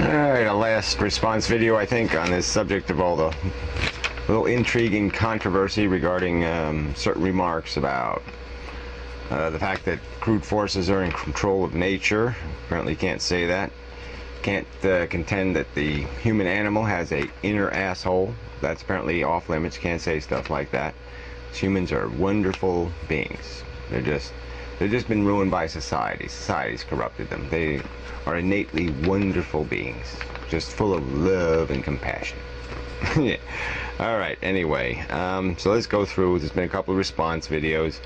Alright, a last response video, I think, on this subject of all the little intriguing controversy regarding certain remarks about the fact that crude forces are in control of nature. Apparently you can't say that. Can't contend that the human animal has a inner asshole. That's apparently off limits. Can't say stuff like that. Humans are wonderful beings. They've just been ruined by society. Society's corrupted them. They are innately wonderful beings, just full of love and compassion. Yeah. All right. Anyway, so let's go through. There's been a couple of response videos.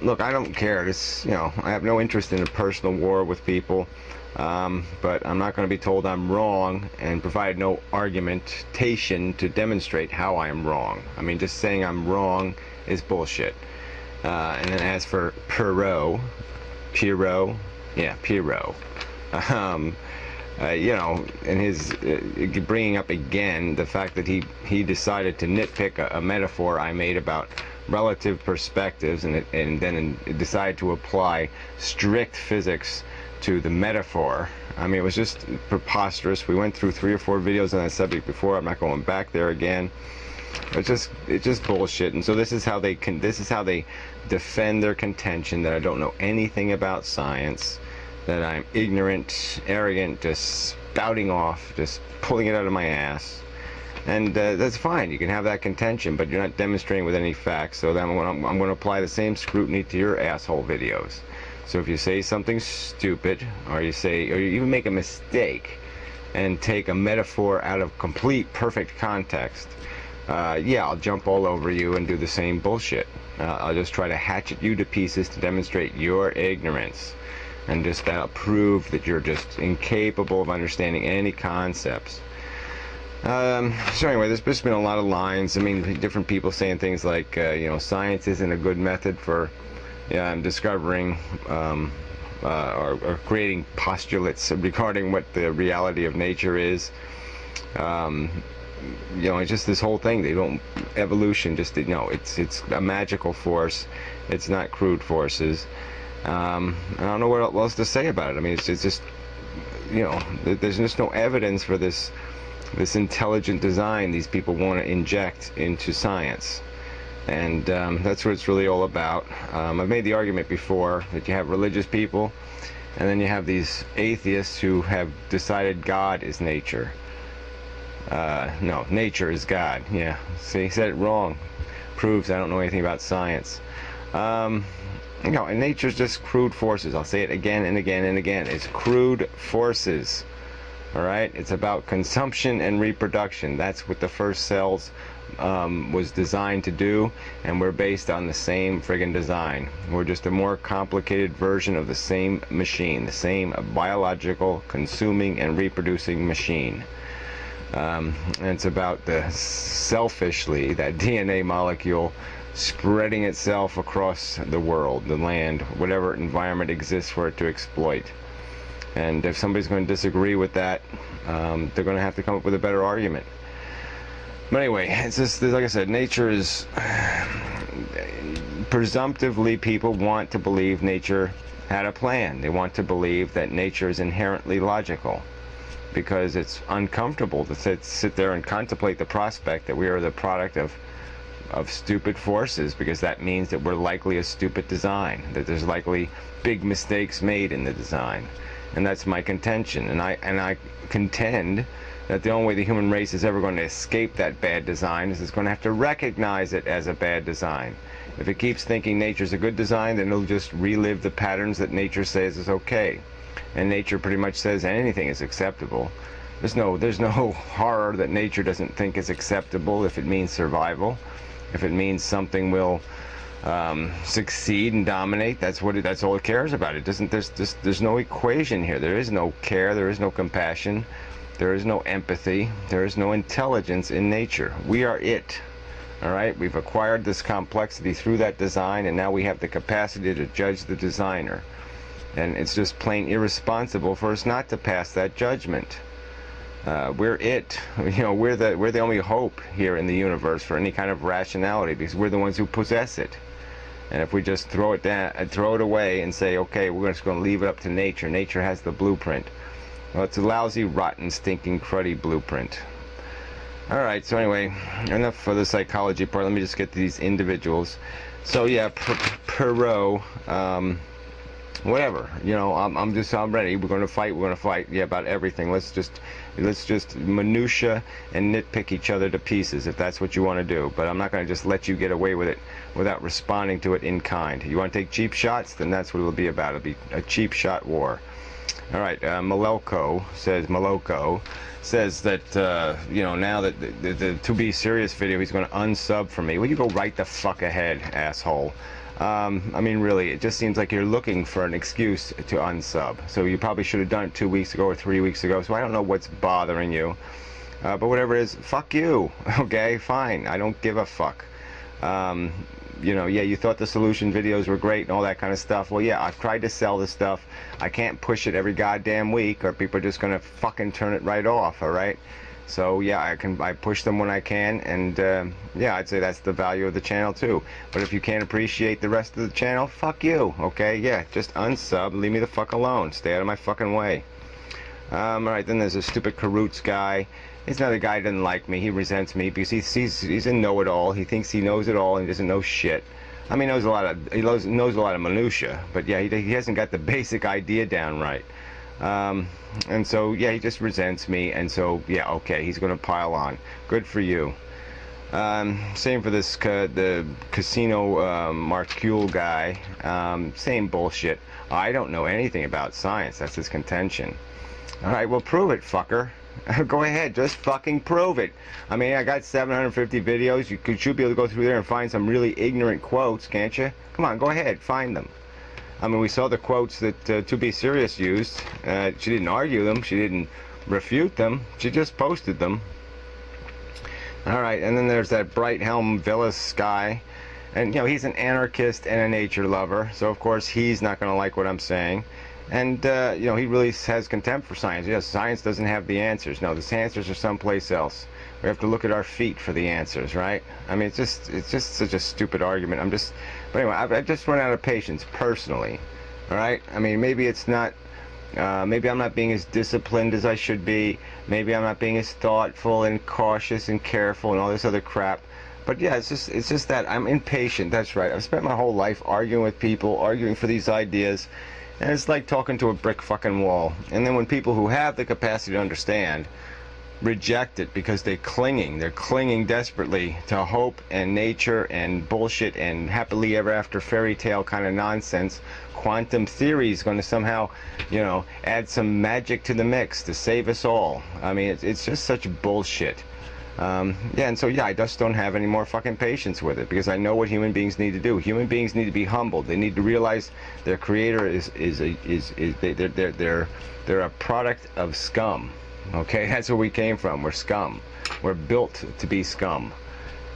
Look, I don't care. I have no interest in a personal war with people. But I'm not going to be told I'm wrong and provide no argumentation to demonstrate how I am wrong. I mean, just saying I'm wrong is bullshit. And then as for Pirot, and his bringing up again the fact that he decided to nitpick a metaphor I made about relative perspectives, and then decided to apply strict physics to the metaphor. I mean, it was just preposterous. We went through 3 or 4 videos on that subject before. I'm not going back there again. It's just bullshit. And so this is how they defend their contention that I don't know anything about science, that I'm ignorant, arrogant, just spouting off, just pulling it out of my ass. And that's fine. You can have that contention, but you're not demonstrating with any facts. So then I'm going to apply the same scrutiny to your asshole videos. So if you say something stupid, or you even make a mistake and take a metaphor out of complete perfect context, yeah, I'll jump all over you and do the same bullshit. I'll just try to hatchet you to pieces to demonstrate your ignorance, and just prove that you're just incapable of understanding any concepts. So anyway, there's just been a lot of lines. I mean, different people saying things like, science isn't a good method for discovering or creating postulates regarding what the reality of nature is. It's just this whole thing. Evolution just, it's a magical force. It's not crude forces. I don't know what else to say about it. I mean, it's just, there's just no evidence for this intelligent design these people want to inject into science. And that's what it's really all about. I've made the argument before that you have religious people, and then you have these atheists who have decided God is nature. No, nature is God. Yeah, see, he said it wrong. Proves I don't know anything about science. And nature's just crude forces. I'll say it again and again and again. It's crude forces. All right? It's about consumption and reproduction. That's what the first cells was designed to do, and we're based on the same friggin' design. We're just a more complicated version of the same machine, the same biological, consuming, and reproducing machine. And it's about selfishly, that DNA molecule spreading itself across the world, the land, whatever environment exists for it to exploit. And if somebody's going to disagree with that, they're going to have to come up with a better argument. But anyway, it's just, like I said, nature is... presumptively, people want to believe nature had a plan. They want to believe that nature is inherently logical, because it's uncomfortable to sit there and contemplate the prospect that we are the product of stupid forces, because that means that we're likely a stupid design, that there's likely big mistakes made in the design. And that's my contention. And I contend that the only way the human race is ever going to escape that bad design is it's going to have to recognize it as a bad design. If it keeps thinking nature's a good design, then it'll just relive the patterns that nature says is okay. And nature pretty much says anything is acceptable. There's no horror that nature doesn't think is acceptable if it means survival. If it means something will succeed and dominate, that's all it cares about. It doesn't. There's no equation here. There is no care. There is no compassion. There is no empathy. There is no intelligence in nature. We are it. All right. We've acquired this complexity through that design, and now we have the capacity to judge the designer. And it's just plain irresponsible for us not to pass that judgment. We're it. We're the only hope here in the universe for any kind of rationality, because we're the ones who possess it. And if we just throw it away and say, okay, we're just going to leave it up to nature. Nature has the blueprint. Well, it's a lousy, rotten, stinking, cruddy blueprint. Alright, so anyway, enough for the psychology part. Let me just get to these individuals. So yeah, Perot, whatever, you know, I'm ready. We're gonna fight, yeah, about everything. Let's just minutia and nitpick each other to pieces if that's what you want to do. But I'm not gonna just let you get away with it without responding to it in kind. You want to take cheap shots? Then that's what it'll be about. It'll be a cheap shot war. All right, Maloko says that, you know, now that the To Be Serious video, he's going to unsub for me. Well, you go right the fuck ahead, asshole. I mean, really, it just seems like you're looking for an excuse to unsub. So you probably should have done it 2 weeks ago or 3 weeks ago. So I don't know what's bothering you. But whatever it is, fuck you. Okay, fine. I don't give a fuck. You know, yeah, you thought the solution videos were great and all that kind of stuff. Well, yeah, I've tried to sell this stuff. I can't push it every goddamn week or people are just going to fucking turn it right off, all right? So, yeah, I push them when I can, and, yeah, I'd say that's the value of the channel, too. But if you can't appreciate the rest of the channel, fuck you, okay? Yeah, just unsub, leave me the fuck alone. Stay out of my fucking way. All right, then there's a stupid Karoots guy. He's another guy who doesn't like me. He resents me because he's a know-it-all. He thinks he knows it all and he doesn't know shit. I mean, he knows a lot of minutia, but yeah, he hasn't got the basic idea down right. And so yeah, he just resents me, and so yeah, okay, he's gonna pile on. Good for you. Same for this the Casino Marcule guy. Same bullshit. I don't know anything about science. That's his contention. All right, well, prove it, fucker. Go ahead, just fucking prove it. I mean, I got 750 videos. You should be able to go through there and find some really ignorant quotes, can't you? Come on, go ahead, find them. I mean, we saw the quotes that To Be Serious used. She didn't argue them. She didn't refute them. She just posted them. All right, and then there's that Bright Helm Villas guy. And, you know, he's an anarchist and a nature lover. So, of course, he's not going to like what I'm saying. And, you know, he really has contempt for science. Yes, science doesn't have the answers. No, the answers are someplace else. We have to look at our feet for the answers, right? I mean, it's just such a stupid argument. But anyway, I've just run out of patience, personally. All right? I mean, maybe it's not, maybe I'm not being as disciplined as I should be. Maybe I'm not being as thoughtful and cautious and careful and all this other crap. But yeah, it's just that I'm impatient. That's right. I've spent my whole life arguing with people, arguing for these ideas. And it's like talking to a brick fucking wall. And then when people who have the capacity to understand reject it because they're clinging desperately to hope and nature and bullshit and happily ever after fairy tale kind of nonsense, quantum theory is going to somehow, you know, add some magic to the mix to save us all. I mean, it's just such bullshit. Yeah, and so yeah, I just don't have any more fucking patience with it because I know what human beings need to do. Human beings need to be humbled. They need to realize their creator they're a product of scum. Okay, that's where we came from. We're scum. We're built to be scum.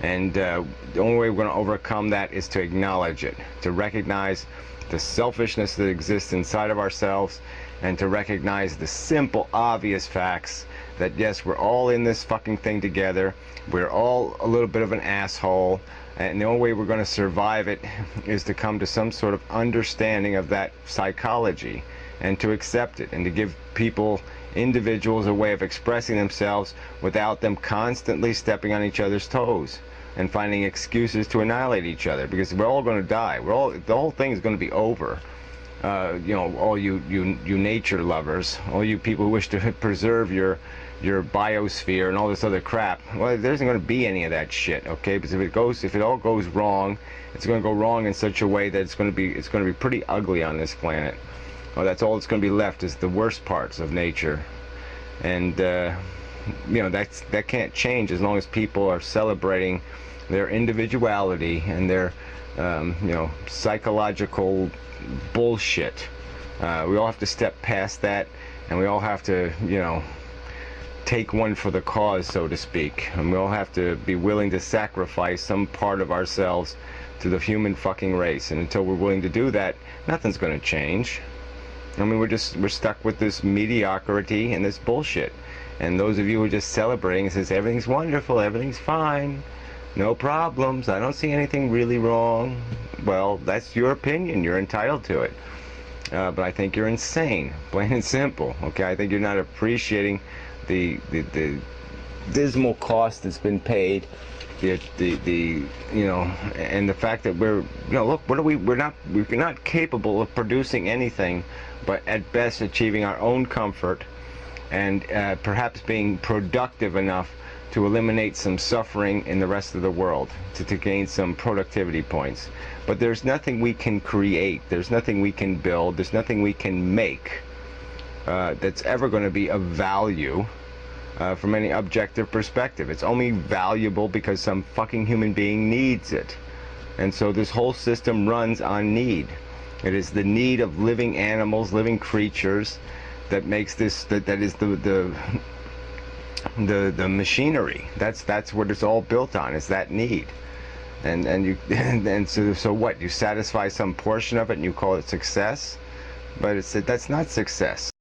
And the only way we're going to overcome that is to acknowledge it, to recognize the selfishness that exists inside of ourselves, and to recognize the simple, obvious facts that yes, we're all in this fucking thing together. We're all a little bit of an asshole, and the only way we're going to survive it is to come to some sort of understanding of that psychology and to accept it and to give people, individuals, a way of expressing themselves without them constantly stepping on each other's toes and finding excuses to annihilate each other, because we're all going to die. The whole thing is going to be over. You know, all you nature lovers, all you people who wish to preserve your biosphere and all this other crap. Well, there isn't going to be any of that shit, okay? Because if it all goes wrong, it's going to go wrong in such a way that it's going to be pretty ugly on this planet. Well, that's all that's going to be left is the worst parts of nature, and you know, that can't change as long as people are celebrating their individuality and their you know, psychological bullshit. We all have to step past that, and we all have to, you know, take one for the cause, so to speak, and we all have to be willing to sacrifice some part of ourselves to the human fucking race. And until we're willing to do that, nothing's going to change. I mean, we're stuck with this mediocrity and this bullshit. And those of you who are just celebrating and says everything's wonderful, everything's fine, no problems, I don't see anything really wrong, well, that's your opinion. You're entitled to it. but I think you're insane, plain and simple. Okay, I think you're not appreciating the dismal cost that's been paid, the you know, and the fact that we're, you know, look, what are we're not capable of producing anything, but at best achieving our own comfort, and perhaps being productive enough to eliminate some suffering in the rest of the world, to gain some productivity points. But there's nothing we can create, there's nothing we can build, there's nothing we can make that's ever going to be of value from any objective perspective. It's only valuable because some fucking human being needs it. And so this whole system runs on need. It is the need of living animals, living creatures, that makes this, that is the machinery. That's what it's all built on, is that need. And so what, you satisfy some portion of it and you call it success? But that's not success.